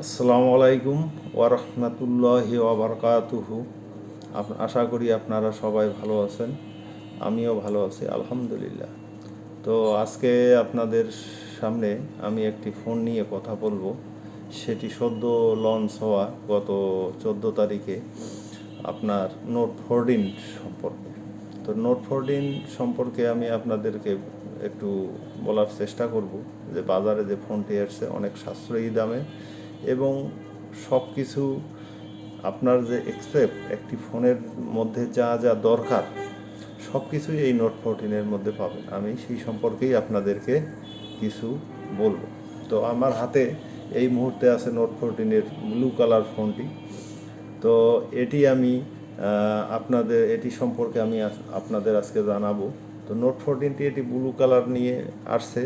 আসসালামু আলাইকুম ওয়া রাহমাতুল্লাহি ওয়া বারাকাতুহু। আশা করি আপনারা সবাই ভালো আছেন, আমিও ভালো আছি আলহামদুলিল্লাহ। তো আজকে আপনাদের সামনে আমি একটি ফোন নিয়ে কথা বলবো। সেটি সদ্য লঞ্চ হওয়া গত 14 তারিখে আপনার নোট 14 সম্পর্কে। তো নোট 14 সম্পর্কে আমি আপনাদেরকে একটু বলার চেষ্টা করব যে বাজারে যে ফোনটি এসেছে অনেক সাশ্রয়ী দামে এবং সব কিছু আপনার যে এক্সপেক্ট একটি ফোনের মধ্যে যা যা দরকার সব কিছুই এই নোট 14-এর মধ্যে পাবেন। আমি সেই সম্পর্কেই আপনাদেরকে কিছু বলবো। তো আমার হাতে এই মুহূর্তে আছে নোট 14-এর ব্লু কালার ফোনটি। তো এটি সম্পর্কে আমি আপনাদের আজকে জানাবো। তো নোট 14টি এটি ব্লু কালার নিয়ে আসছে,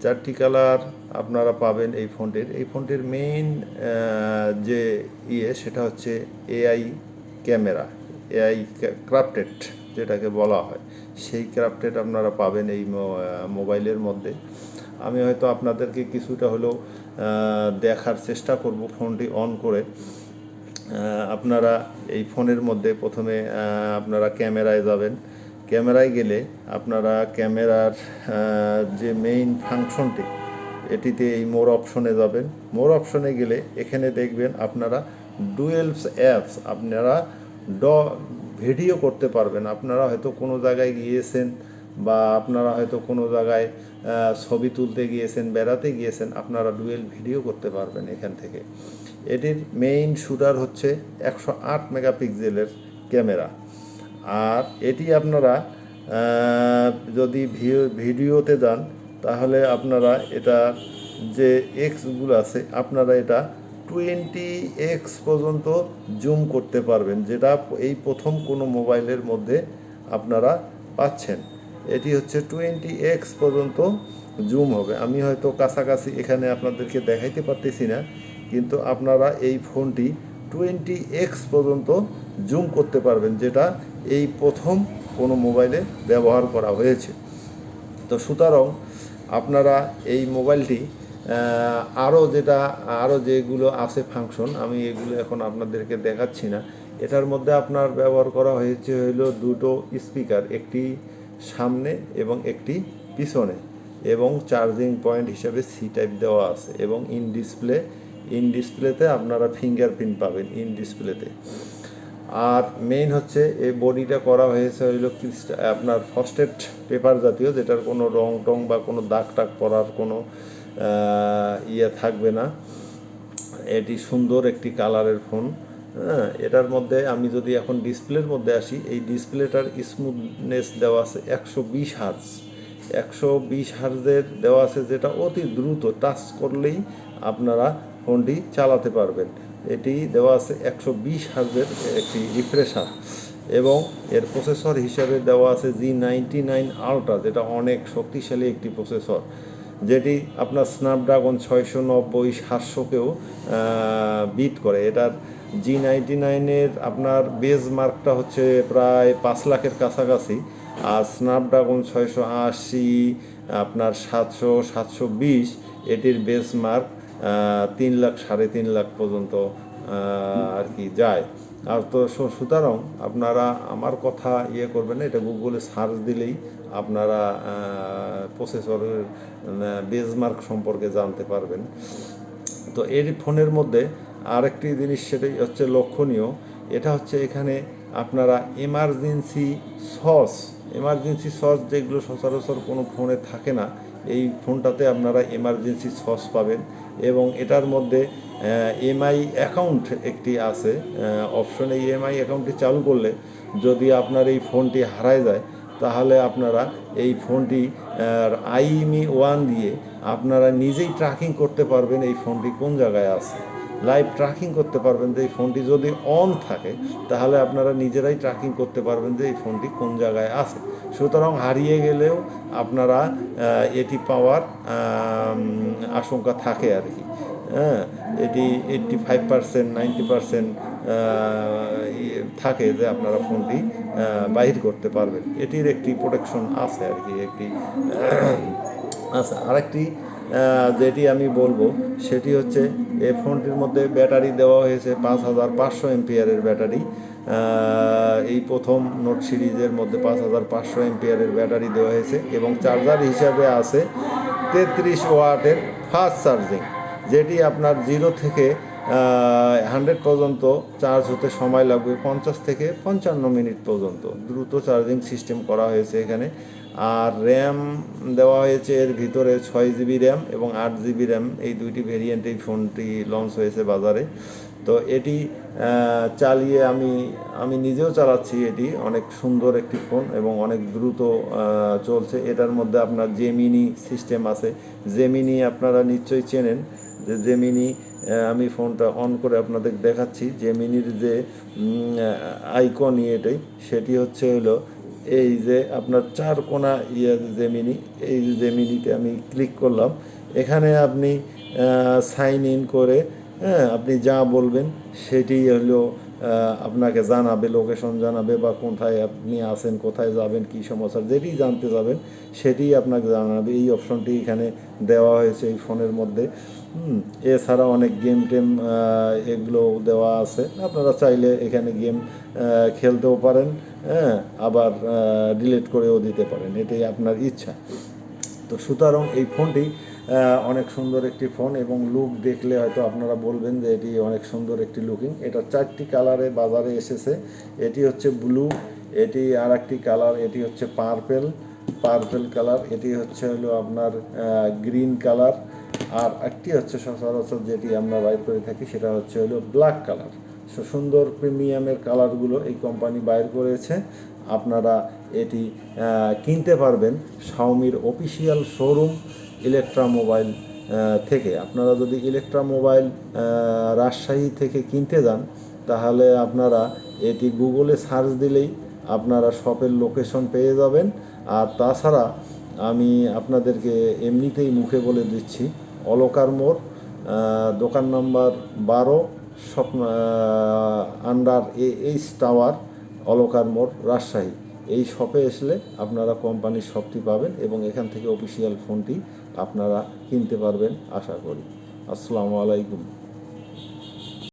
চারটি কালার আপনারা পাবেন এই ফোনটির মেইন যে সেটা হচ্ছে এআই ক্যামেরা, এআই ক্রাফটেড যেটাকে বলা হয়, সেই ক্রাফটেড আপনারা পাবেন এই মোবাইলের মধ্যে। আমি হয়তো আপনাদেরকে কিছুটা হলেও দেখার চেষ্টা করব ফোনটি অন করে। আপনারা এই ফোনের মধ্যে প্রথমে আপনারা ক্যামেরায় যাবেন। ক্যামেরায় গেলে আপনারা ক্যামেরার যে মেইন ফাংশনটি এটিতে এই মোর অপশনে যাবেন। মোর অপশনে গেলে এখানে দেখবেন আপনারা ডুয়েলস অ্যাপস আপনারা ভিডিও করতে পারবেন। আপনারা হয়তো কোনো জায়গায় গিয়েছেন বা আপনারা হয়তো কোনো জায়গায় ছবি তুলতে গিয়েছেন, বেড়াতে গিয়েছেন, আপনারা ডুয়েল ভিডিও করতে পারবেন এখান থেকে। এটির মেইন শুটার হচ্ছে 108 মেগাপিক্সেলের ক্যামেরা। আর এটি আপনারা যদি ভিডিওতে যান তাহলে আপনারা এটা যে এক্সগুলো আছে আপনারা এটা 20x পর্যন্ত জুম করতে পারবেন, যেটা এই প্রথম কোনো মোবাইলের মধ্যে আপনারা পাচ্ছেন। এটি হচ্ছে 20x পর্যন্ত জুম হবে। আমি হয়তো কাছাকাছি এখানে আপনাদেরকে দেখাইতে পারতেছি না, কিন্তু আপনারা এই ফোনটি 20x পর্যন্ত জুম করতে পারবেন, যেটা এই প্রথম কোনো মোবাইলে ব্যবহার করা হয়েছে। তো সুতরাং আপনারা এই মোবাইলটি আরও যেগুলো আছে ফাংশন, আমি এগুলো এখন আপনাদেরকে দেখাচ্ছি না। এটার মধ্যে আপনার ব্যবহার করা হয়েছে হলো দুটো স্পিকার, একটি সামনে এবং একটি পিছনে, এবং চার্জিং পয়েন্ট হিসাবে সি টাইপ দেওয়া আছে, এবং ইন ডিসপ্লেতে আপনারা ফিঙ্গারপ্রিন্ট পাবেন ইন ডিসপ্লেতে। আর মেইন হচ্ছে এই বডিটা করা হয়েছে হইল আপনার ফ্রস্টেড পেপার জাতীয়, যেটার কোনো রং টং বা কোনো দাগ টাগ পরার কোনো থাকবে না। এটি সুন্দর একটি কালারের ফোন। এটার মধ্যে আমি যদি এখন ডিসপ্লের মধ্যে আসি, এই ডিসপ্লেটার স্মুথনেস দেওয়া আছে 120 হার্জ, 120 হার্জের দেওয়া আছে, যেটা অতি দ্রুত টাচ করলেই আপনারা ফোনটি চালাতে পারবেন। এটি দেওয়া আছে 120 হার্জের একটি রিফ্রেশার, এবং এর প্রসেসর হিসাবে দেওয়া আছে G99 আলট্রা, যেটা অনেক শক্তিশালী একটি প্রসেসর, যেটি আপনার স্ন্যাপড্রাগন 690 700-কেও বিট করে। এটার G99-এর আপনার বেজ মার্কটা হচ্ছে প্রায় 5 লাখের কাছাকাছি, আর স্ন্যাপড্রাগন 680 আপনার 720 এটির বেজ মার্ক 3 লাখ 3.5 লাখ পর্যন্ত আর কি যায়। আর তো সুতরাং আপনারা আমার কথা করবেন না, এটা গুগলে সার্চ দিলেই আপনারা প্রসেসরের বেঞ্চমার্ক সম্পর্কে জানতে পারবেন। তো এই ফোনের মধ্যে আরেকটি জিনিস সেটাই হচ্ছে লক্ষণীয়, এটা হচ্ছে এখানে আপনারা এমার্জেন্সি সস যেগুলো সচরাচর কোনো ফোনে থাকে না, এই ফোনটাতে আপনারা এমার্জেন্সি সস পাবেন। এবং এটার মধ্যে এমআই অ্যাকাউন্ট একটি আছে অপশন। এই এমআই অ্যাকাউন্টটি চালু করলে যদি আপনার এই ফোনটি হারায় যায়, তাহলে আপনারা এই ফোনটি IMEI 1 দিয়ে আপনারা নিজেই ট্র্যাকিং করতে পারবেন এই ফোনটি কোন জায়গায় আছে, লাইভ ট্র্যাকিং করতে পারবেন। যে এই ফোনটি যদি অন থাকে তাহলে আপনারা নিজেরাই ট্র্যাকিং করতে পারবেন যে এই ফোনটি কোন জায়গায় আছে। সুতরাং হারিয়ে গেলেও আপনারা এটি পাওয়ার আশঙ্কা থাকে আর কি। এটি 85% 90% থাকে যে আপনারা ফোনটি বাহির করতে পারবেন। এটির একটি প্রোটেকশন আছে আর কি, একটি আচ্ছা। আরেকটি যেটি আমি বলবো সেটি হচ্ছে এই ফোনটির মধ্যে ব্যাটারি দেওয়া হয়েছে 5500 এমপিয়ারের ব্যাটারি। এই প্রথম নোট সিরিজের মধ্যে 5500 এমপিয়ারের ব্যাটারি দেওয়া হয়েছে এবং চার্জার হিসাবে আছে 33 ওয়াটের ফাস্ট চার্জিং, যেটি আপনার 0 থেকে 100 পর্যন্ত চার্জ হতে সময় লাগবে 50 থেকে 55 মিনিট পর্যন্ত। দ্রুত চার্জিং সিস্টেম করা হয়েছে এখানে। আর র্যাম দেওয়া হয়েছে এর ভিতরে 6 জিবি র্যাম এবং 8 জিবি র্যাম, এই দুইটি ভেরিয়েন্টে এই ফোনটি লঞ্চ হয়েছে বাজারে। তো এটি চালিয়ে আমি নিজেও চালাচ্ছি, এটি অনেক সুন্দর একটি ফোন এবং অনেক দ্রুত চলছে। এটার মধ্যে আপনার জেমিনি সিস্টেম আছে। জেমিনি আপনারা নিশ্চয়ই চেনেন, যে জেমিনি আমি ফোনটা অন করে আপনাদের দেখাচ্ছি। জেমিনির যে আইকন এটাই, সেটি হচ্ছে হলো এই যে আপনার 4 কোণা জেমিনি, এই জেমিনিতে আমি ক্লিক করলাম। এখানে আপনি সাইন ইন করে, হ্যাঁ, আপনি যা বলবেন সেটি হলো আপনাকে জানাবে, লোকেশন জানাবে বা কোথায় আপনি আছেন, কোথায় যাবেন, কী সমস্যা, যেটি জানতে যাবেন সেটি আপনাকে জানাবে। এই অপশনটি এখানে দেওয়া হয়েছে এই ফোনের মধ্যে। এছাড়া অনেক গেম টেম এগুলো দেওয়া আছে, আপনারা চাইলে এখানে গেম খেলতেও পারেন, হ্যাঁ, আবার ডিলিট করেও দিতে পারেন, এটাই আপনার ইচ্ছা। তো সুতরাং এই ফোনটি অনেক সুন্দর একটি ফোন এবং লুক দেখলে হয়তো আপনারা বলবেন যে এটি অনেক সুন্দর একটি লুকিং। এটা 4টি কালারে বাজারে এসেছে। এটি হচ্ছে ব্লু, এটি আর একটি কালার, এটি হচ্ছে পার্পেল কালার, এটি হচ্ছে হলো আপনার গ্রিন কালার, আর একটি হচ্ছে সচরাচর যেটি আমরা বাইর করে থাকি সেটা হচ্ছে হলো ব্ল্যাক কালার। সুন্দর প্রিমিয়ামের কালারগুলো এই কোম্পানি বাইর করেছে। আপনারা এটি কিনতে পারবেন শাওমির অফিসিয়াল শোরুম ইলেকট্রা মোবাইল থেকে। আপনারা যদি ইলেকট্রা মোবাইল রাজশাহী থেকে কিনতে যান, তাহলে আপনারা এটি গুগলে সার্চ দিলেই আপনারা শপের লোকেশন পেয়ে যাবেন। আর তাছাড়া আমি আপনাদেরকে এমনিতেই মুখে বলে দিচ্ছি, অলকার মোড়, দোকান নম্বর 12, স্বপ্ন আন্ডার এইচ টাওয়ার, অলকার মোড়, রাজশাহী। এই শপে আসলে আপনারা কোম্পানির শপটি পাবেন এবং এখান থেকে অফিসিয়াল ফোনটি আপনারা কিনতে পারবেন আশা করি। আসসালামু আলাইকুম।